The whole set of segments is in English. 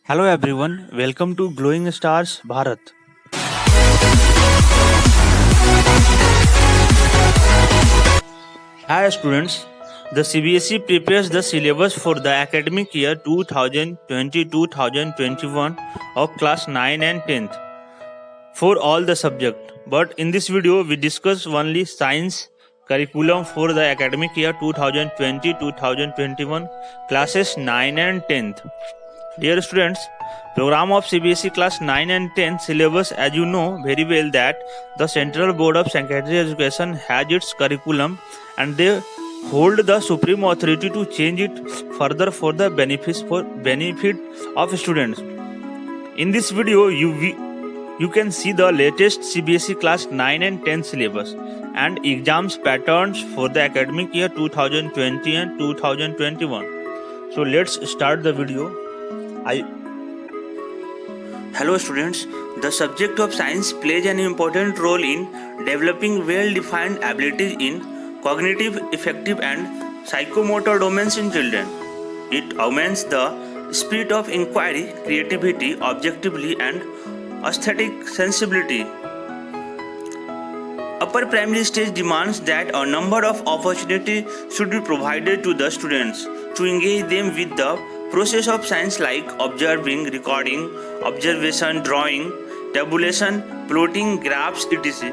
Hello everyone, welcome to Glowing Stars Bharat. Hi students, the CBSE prepares the syllabus for the academic year 2020-2021 of class 9 and 10th for all the subject. But in this video we discuss only science curriculum for the academic year 2020-2021 classes 9 and 10th. Dear students, program of CBSE class 9 and 10 syllabus, as you know very well that the Central Board of Secondary Education has its curriculum and they hold the supreme authority to change it further for the benefit of students. In this video you can see the latest CBSE class 9 and 10 syllabus and exams patterns for the academic year 2020 and 2021. So let's start the video. Hello students, the subject of science plays an important role in developing well-defined abilities in cognitive, affective and psychomotor domains in children. It augments the spirit of inquiry, creativity, objectivity and aesthetic sensibility. Upper primary stage demands that a number of opportunities should be provided to the students to engage them with the process of science like observing, recording, observation, drawing, tabulation, plotting, graphs, etc.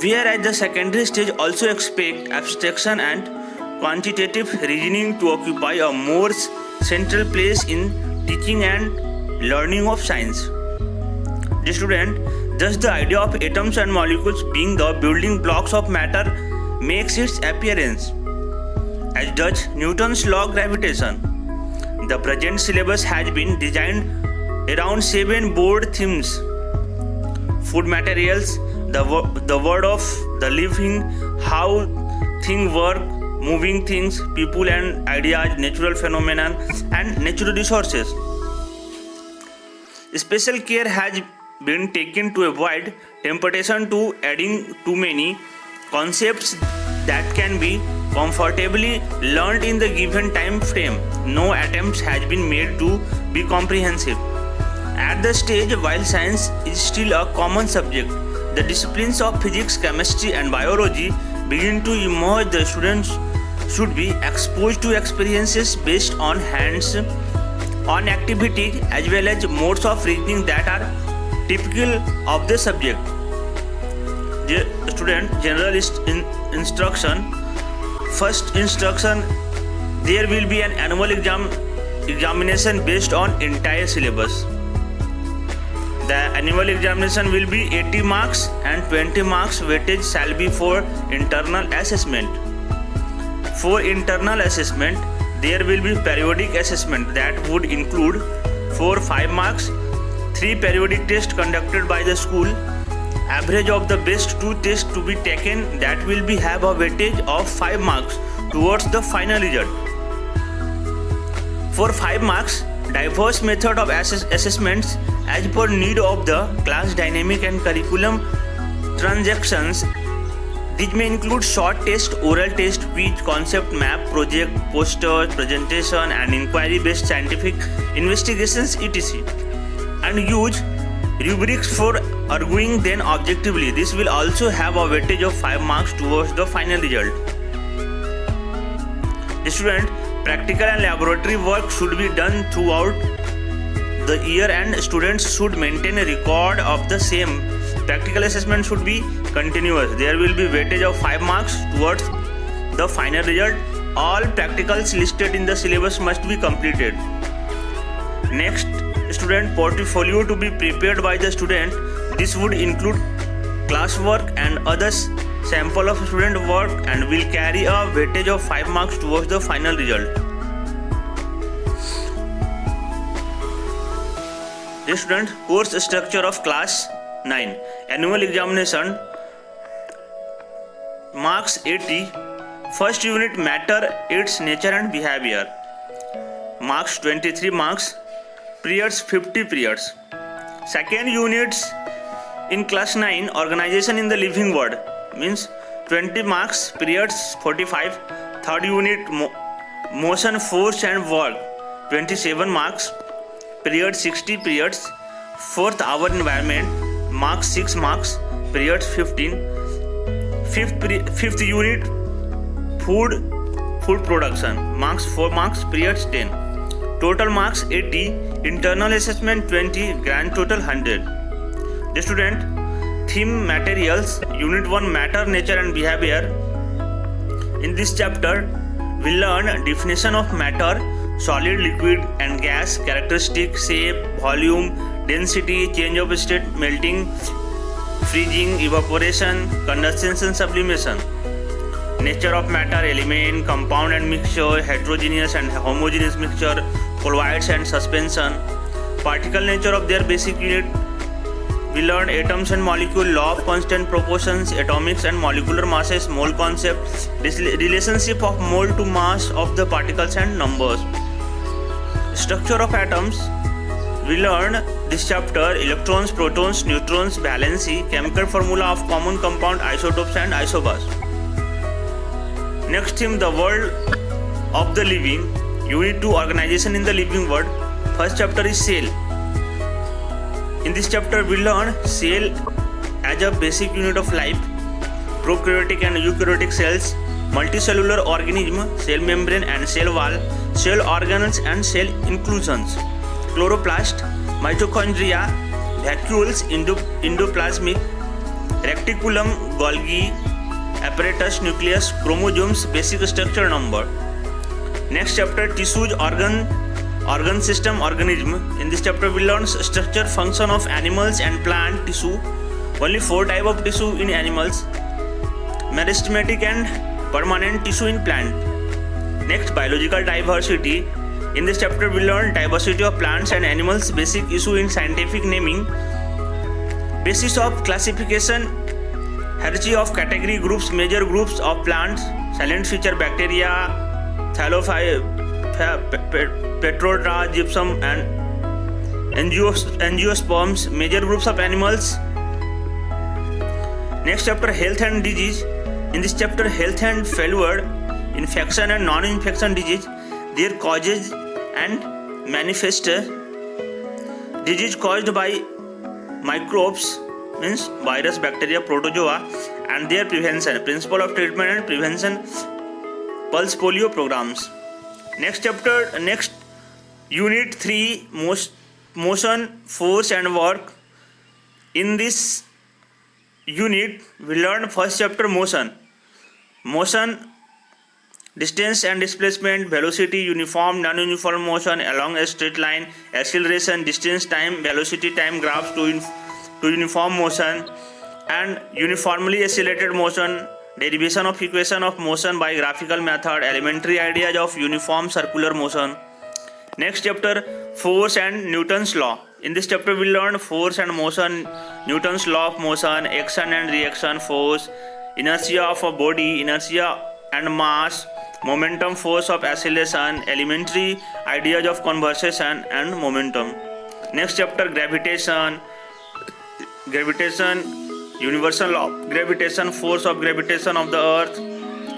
Whereas the secondary stage also expect abstraction and quantitative reasoning to occupy a more central place in teaching and learning of science. The student, thus the idea of atoms and molecules being the building blocks of matter makes its appearance, as does Newton's law of gravitation. The present syllabus has been designed around 7 broad themes: food materials, the world of the living, how things work, moving things, people and ideas, natural phenomena, and natural resources. Special care has been taken to avoid temptation to adding too many concepts that can be comfortably learned in the given time frame. No attempts has been made to be comprehensive. At the stage while science is still a common subject, the disciplines of physics, chemistry and biology begin to emerge. The students should be exposed to experiences based on hands-on activity as well as modes of reasoning that are typical of the subject. The student general instruction. First instruction, there will be an annual examination based on entire syllabus. The annual examination will be 80 marks and 20 marks weightage shall be for internal assessment. For internal assessment, there will be periodic assessment that would include 5 marks, 3 periodic tests conducted by the school, average of the best 2 tests to be taken that will be have a weightage of 5 marks towards the final result. For 5 marks, diverse method of assessments as per need of the class dynamic and curriculum transactions. These may include short test, oral test, quiz, concept map, project, posters, presentation and inquiry based scientific investigations etc. and use rubrics for arguing then objectively. This will also have a weightage of 5 marks towards the final result. The student, practical and laboratory work should be done throughout the year and students should maintain a record of the same. Practical assessment should be continuous. There will be weightage of 5 marks towards the final result. All practicals listed in the syllabus must be completed. Next, student portfolio to be prepared by the student. This would include classwork and others sample of student work and will carry a weightage of 5 marks towards the final result. The student, course structure of class 9. Annual examination marks 80. First unit matter, its nature and behavior. Marks 23 marks. Periods 50 periods. Second units in class 9, organization in the living world, means 20 marks, periods 45. Third unit motion, force and work, 27 marks. period 60 periods. Fourth, our environment, marks 6 marks, periods 15. Fifth unit, food production, marks 4 marks, periods 10. Total marks 80, internal assessment 20, grand total 100. The student, theme materials, unit 1, matter, nature and behavior. In this chapter, we learn definition of matter, solid, liquid and gas, characteristic, shape, volume, density, change of state, melting, freezing, evaporation, condensation, sublimation. Nature of matter, element, compound and mixture, heterogeneous and homogeneous mixture, colloids and suspension. Particle nature of their basic unit. We learned atoms and molecule, law of constant proportions, atomics and molecular masses, mole concept, relationship of mole to mass of the particles and numbers. Structure of atoms. We learned this chapter electrons, protons, neutrons, valency, chemical formula of common compound, isotopes and isobars. Next theme, the world of the living. Unit 2, organization in the living world. First chapter is cell. In this chapter we learn cell as a basic unit of life, prokaryotic and eukaryotic cells, multicellular organism, cell membrane and cell wall, cell organelles and cell inclusions, chloroplast, mitochondria, vacuoles, endoplasmic, reticulum, Golgi, apparatus, nucleus, chromosomes, basic structure, number. Next chapter, tissues, organ system, organism. In this chapter we learn structure, function of animals and plant tissue. Only 4 types of tissue in animals, meristematic and permanent tissue in plant. Next, biological diversity. In this chapter we learn diversity of plants and animals, basic issue in scientific naming, basis of classification, hierarchy of category groups, major groups of plants, silent feature, bacteria, Petrotra, gypsum and angiosperms, major groups of animals. Next chapter, health and disease. In this chapter, health and failure, infection and non-infection disease, their causes and manifestor. Disease caused by microbes, means virus, bacteria, protozoa, and their prevention, principle of treatment and prevention, pulse polio programs. Next chapter, next unit 3, motion, force and work. In this unit we learn first chapter, motion, distance and displacement, velocity, uniform, non-uniform motion along a straight line, acceleration, distance, time, velocity, time graphs to uniform motion and uniformly accelerated motion, derivation of equation of motion by graphical method, elementary ideas of uniform circular motion. Next chapter, force and Newton's law. In this chapter we learn force and motion, Newton's law of motion, action and reaction, force, inertia of a body, inertia and mass, momentum, force of acceleration, elementary ideas of conservation and momentum. Next chapter, gravitation, universal law of gravitation, force of gravitation of the earth,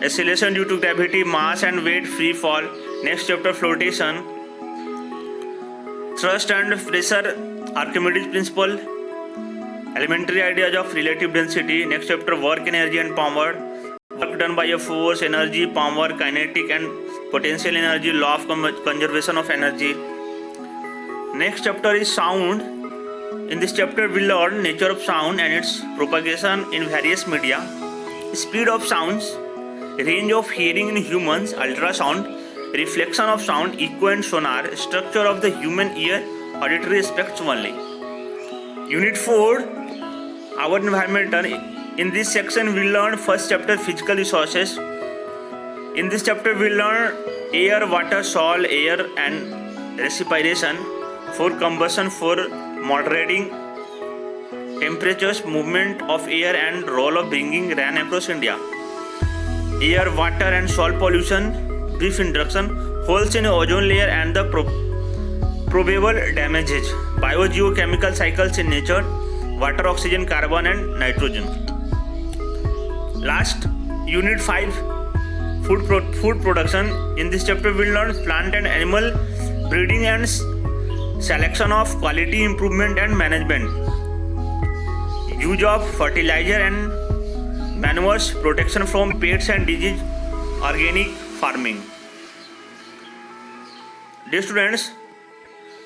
acceleration due to gravity, mass and weight, free fall. Next chapter, flotation, thrust and pressure, Archimedes principle, elementary ideas of relative density. Next chapter, work, energy and power, work done by a force, energy, power, kinetic and potential energy, law of conservation of energy. Next chapter is sound. In this chapter we learn nature of sound and its propagation in various media, speed of sounds, range of hearing in humans, ultrasound, reflection of sound, echo and sonar, structure of the human ear, auditory aspects only. Unit 4, our environment. In this section we learn first chapter, physical resources. In this chapter we learn air, water, soil, air and respiration, for combustion, for moderating temperatures, movement of air and role of bringing rain across India. Air, water and soil pollution, brief introduction, holes in ozone layer and the probable damages, biogeochemical cycles in nature, water, oxygen, carbon and nitrogen. Last, unit 5, food production. In this chapter we learn plant and animal breeding and selection of quality improvement and management, use of fertilizer and manures, protection from pests and disease, organic farming. Dear students,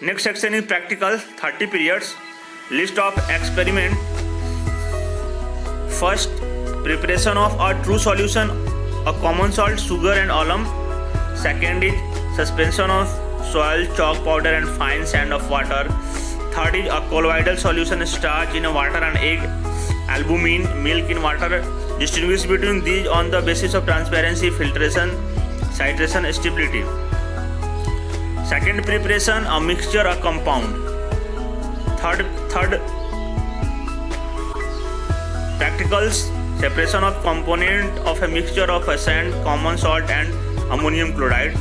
next section is practical, 30 periods, list of experiment. First, preparation of a true solution, a common salt, sugar and alum. Second is suspension of soil, chalk powder and fine sand of water. Third is a colloidal solution, starch in water and egg, albumin, milk in water. Distinguish between these on the basis of transparency, filtration, titration, stability. Second, preparation, a mixture, a compound. Third practicals, separation of component of a mixture of a sand, common salt and ammonium chloride.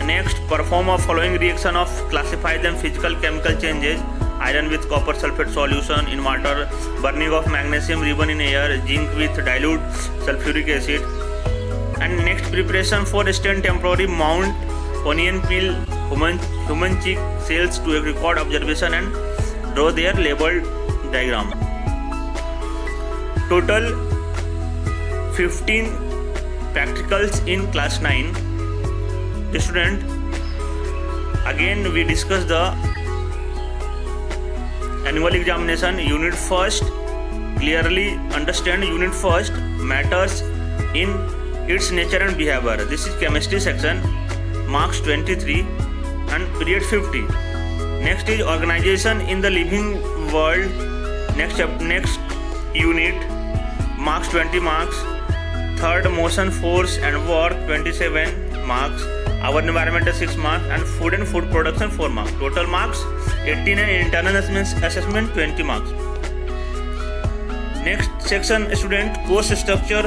Next, perform a following reaction of classify them: physical chemical changes, iron with copper sulfate solution in water, burning of magnesium ribbon in air, zinc with dilute sulfuric acid. And next, preparation for stain temporary mount, onion peel, human cheek cells to record observation and draw their labeled diagram. Total 15 practicals in class 9. The student, again we discuss the annual examination. Unit first, clearly understand unit first, matters in its nature and behavior. This is chemistry section, marks 23 and period 50. Next is organization in the living world. Next unit, marks 20 marks. Third, motion, force and work, 27 marks. Our environmental 6 marks and food production 4 marks. Total marks 18 and internal assessment 20 marks. Next section, student, course structure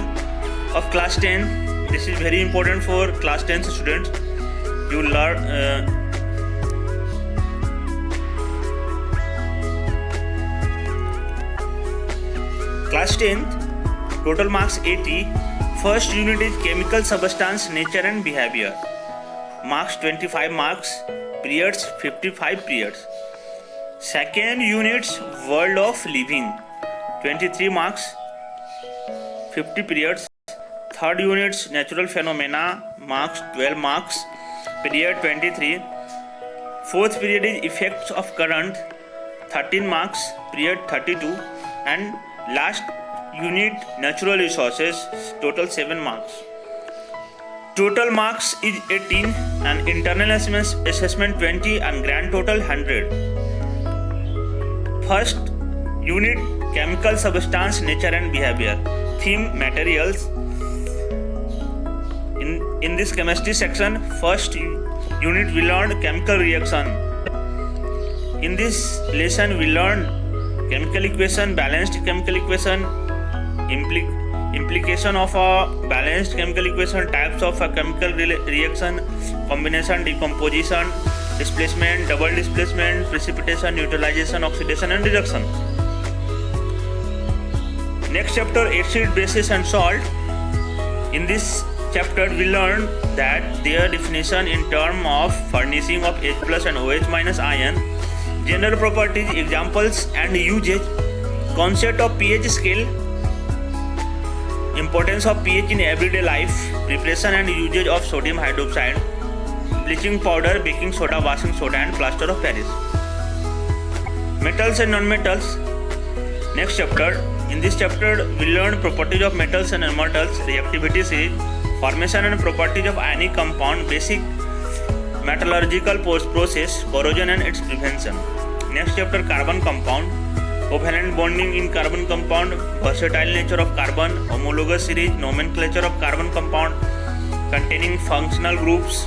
of class 10. This is very important for class 10 students. You learn class 10, total marks 80. First unit is chemical substance, nature and behavior. Marks 25 marks, periods 55 periods. Second unit's world of living, 23 marks, 50 periods. Third unit's natural phenomena, marks 12 marks, period 23. Fourth period is effects of current, 13 marks, period 32. And last unit, natural resources, total 7 marks. Total marks is 18 and internal assessment 20 and grand total 100. First unit, chemical substance, nature and behavior. Theme, materials. In this chemistry section, first unit we learned chemical reaction. In this lesson we learned chemical equation, balanced chemical equation, implication of a balanced chemical equation, types of a chemical reaction, combination, decomposition, displacement, double displacement, precipitation, neutralization, oxidation and reduction. Next chapter, acid, bases and salt. In this chapter we learned that their definition in terms of furnishing of H plus and OH minus ion, general properties, examples and usage, concept of pH scale, importance of pH in everyday life, preparation and usage of sodium hydroxide, bleaching powder, baking soda, washing soda and plaster of Paris. Metals and non-metals. Next chapter. In this chapter we learned properties of metals and non-metals, reactivity series, formation and properties of ionic compound, basic metallurgical process, corrosion and its prevention. Next chapter, carbon compound, covalent bonding in carbon compound, versatile nature of carbon, homologous series, nomenclature of carbon compound containing functional groups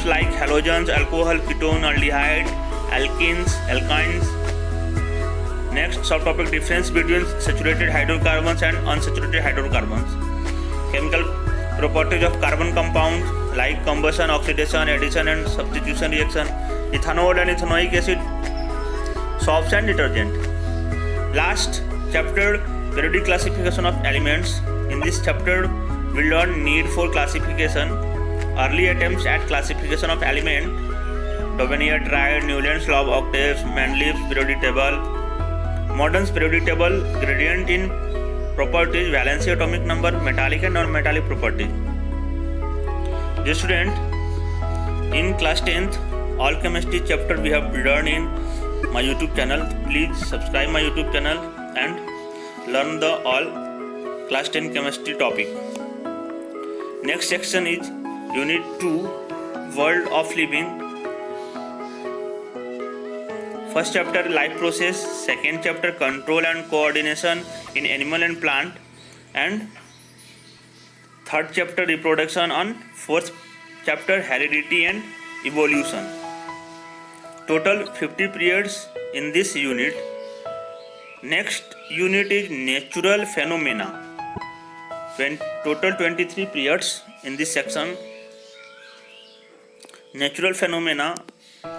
like halogens, alcohol, ketone, aldehyde, alkenes, alkynes. Next subtopic, difference between saturated hydrocarbons and unsaturated hydrocarbons. Chemical properties of carbon compounds like combustion, oxidation, addition and substitution reaction, ethanol and ethanoic acid, soaps and detergent. Last chapter, periodic classification of elements. In this chapter we learn need for classification, early attempts at classification of element, Tavernier tried Newland's law of octaves, Mendeleev's periodic table, modern periodic table, gradient in properties, valency atomic number, metallic and non-metallic properties. Dear student, in class 10th, all chemistry chapter we have learned in my YouTube channel. Please subscribe my YouTube channel and learn the all class 10 chemistry topic. Next section is Unit 2, World of Living. First chapter, life process. Second chapter, control and coordination in animal and plant. And third chapter, reproduction. On fourth chapter, heredity and evolution. Total 50 periods in this unit. Next unit is natural phenomena. Total 23 periods in this section. Natural phenomena.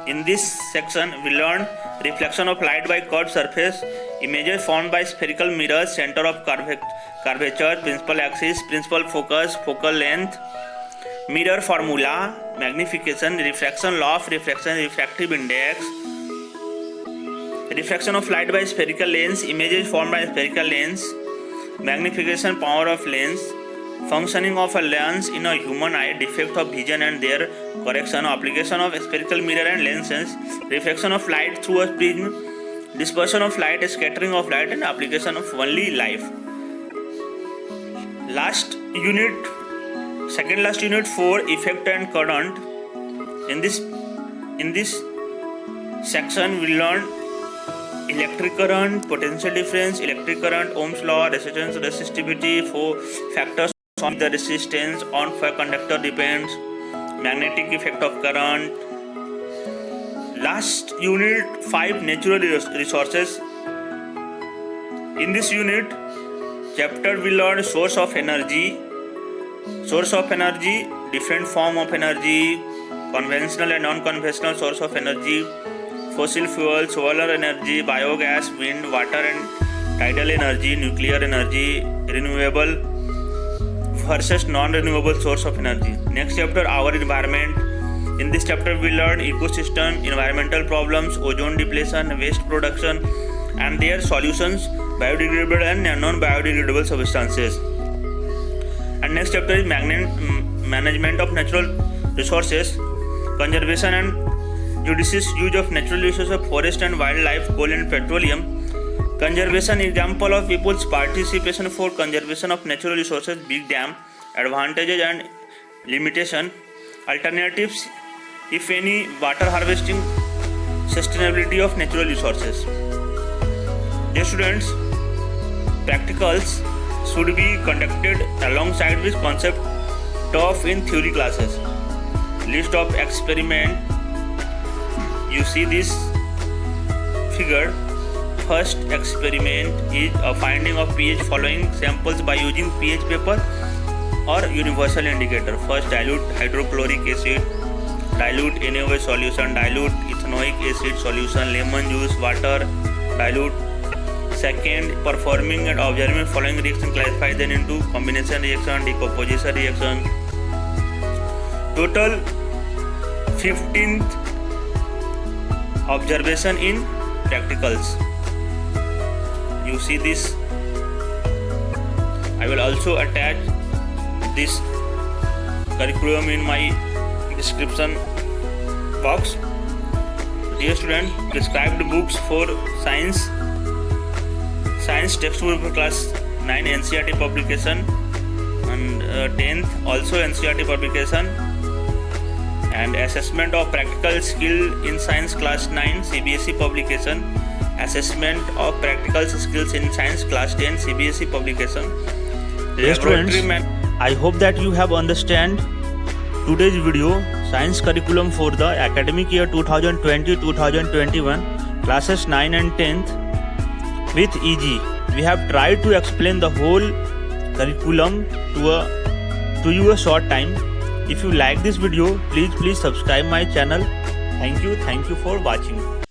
In this section, we learn reflection of light by curved surface, images formed by spherical mirrors, center of curvature, principal axis, principal focus, focal length, mirror formula, magnification, refraction, law of refraction, refractive index, refraction of light by spherical lens, images formed by spherical lens, magnification power of lens, functioning of a lens in a human eye, defect of vision and their correction, application of spherical mirror and lenses, reflection of light through a prism, dispersion of light, scattering of light, and application of only life. Second last unit 4, effect and current. In this section we learn electric current, potential difference, electric current, Ohm's law, resistance, resistivity, factors on the resistance on a conductor depends, magnetic effect of current. Last unit 5, natural resources. In this unit chapter we learn source of energy, different form of energy, conventional and non-conventional source of energy, fossil fuel, solar energy, biogas, wind, water and tidal energy, nuclear energy, renewable versus non-renewable source of energy. Next chapter, our environment. In this chapter we learn ecosystem, environmental problems, ozone depletion, waste production and their solutions, biodegradable and non-biodegradable substances. And next chapter is management of natural resources, conservation and judicious use of natural resources of forest and wildlife, coal and petroleum. Conservation, example of people's participation for conservation of natural resources, big dam, advantages and limitation, alternatives, if any, water harvesting, sustainability of natural resources. Dear students, practicals should be conducted alongside this concept taught in theory classes. List of experiment. You see this figure. First experiment is a finding of pH following samples by using pH paper or universal indicator. First, dilute hydrochloric acid, dilute NaOH solution, dilute ethanoic acid solution, lemon juice, water, dilute. Second, performing and observing following reaction, classify them into combination reaction, decomposition reaction. Total 15th observation in practicals. You see this. I will also attach this curriculum in my description box. Dear student, prescribed books for science textbook for class 9 NCERT publication and 10th also NCERT publication, and assessment of practical skill in science class 9 CBSE publication, assessment of practical skills in science class 10 CBSE publication. Dear students, I hope that you have understand today's video science curriculum for the academic year 2020-2021 classes 9 and 10th with easy. We have tried to explain the whole curriculum to you a short time. If you like this video, please subscribe my channel. Thank you for watching.